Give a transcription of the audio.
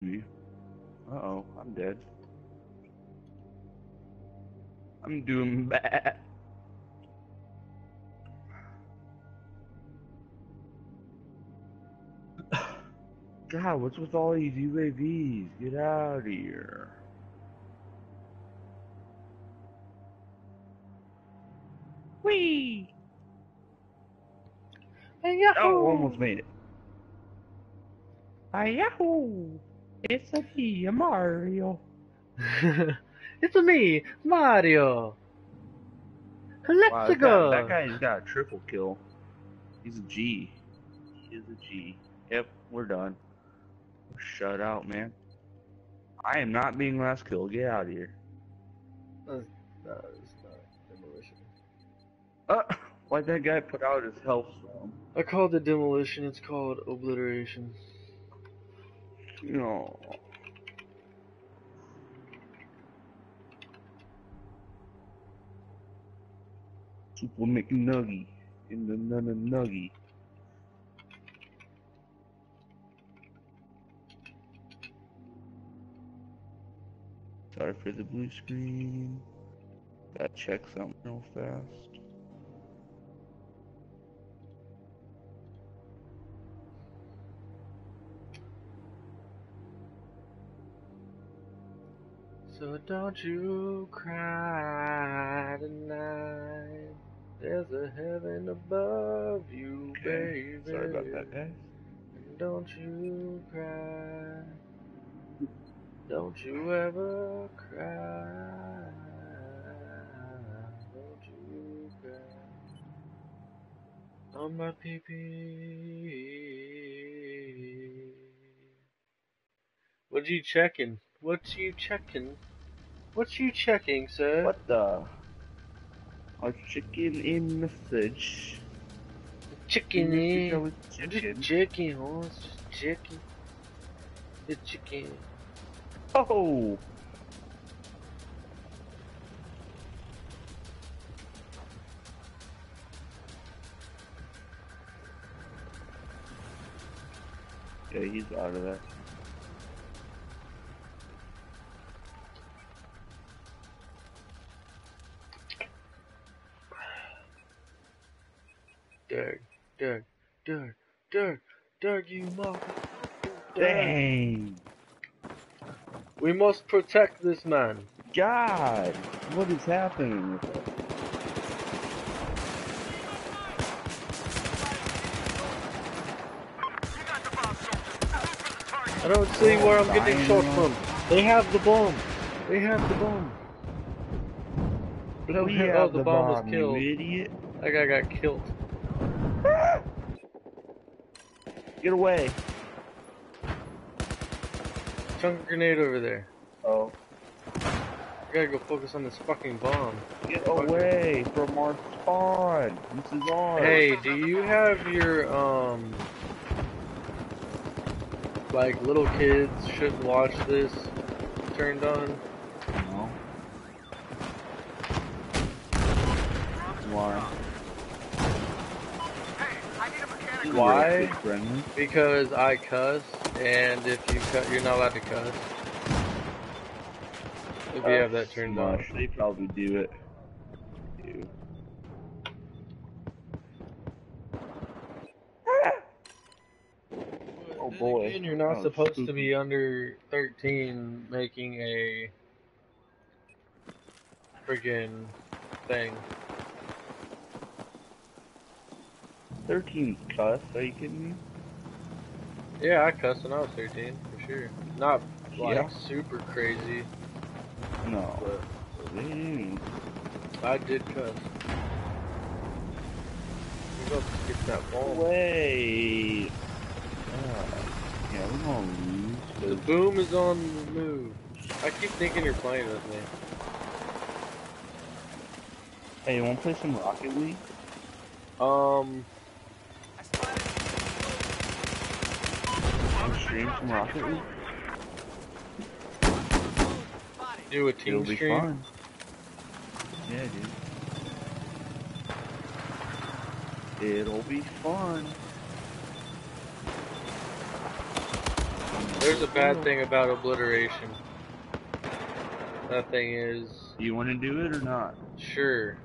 Uh-oh, I'm dead. I'm doing bad. God, what's with all these UAVs? Get out of here. Whee! Hey, yahoo! Oh, almost made it. Hi, yahoo! It's a me, Mario. It's me, Mario. Wow, Let's go. that guy's got a triple kill. He's a G. He is a G. Yep, we're done. We're shut out, man. I am not being last kill. Get out of here. It's not demolition. Why'd that guy put out his health from? I called it demolition. It's called obliteration. No. Super McNuggy in the nuggy. Sorry for the blue screen. Gotta check something real fast. So don't you cry tonight. There's a heaven above you, Okay. baby. Sorry about that, guys. And don't you cry. Don't you ever cry. Don't you cry. On my pee-pee. What you checking? What you checking? What you checking, sir? What the? A chicken in message. Chicken in. Just chicken, huh? It's just chicken. It's chicken. Oh! Yeah, he's out of that. Derg, you mother. Dang! We must protect this man. God! What is happening with us? I don't see where I'm getting shot from. They have the bomb. They have the bomb. We have the bomb was killed. you idiot. That guy got killed. Get away. Chunk grenade over there. Oh. I gotta go focus on this fucking bomb. Get away from our spawn. This is ours. Hey, do you have your, like, little kids shouldn't watch this turned on? No. Why? Why? Because I cuss, and if you cut, you're not allowed to cuss. If you have that turned on. They probably do it. Oh boy. Again, you're not supposed to be under 13 making a friggin' thing. 13 cuss, are you kidding me? Yeah, I cussed when I was 13, for sure. Not, like, Yeah. super crazy. No. But Dang. I did cuss. We're going to get that bomb. Wait. Yeah, we're gonna lose. The boom is on the move. I keep thinking you're playing with me. Hey, you wanna play some Rocket League? Wanna Stream some Rocket League? do a team It'll be stream? fun. Yeah, dude. It'll be fun. There's a bad thing about obliteration. That thing is... Do you want to do it or not? Sure.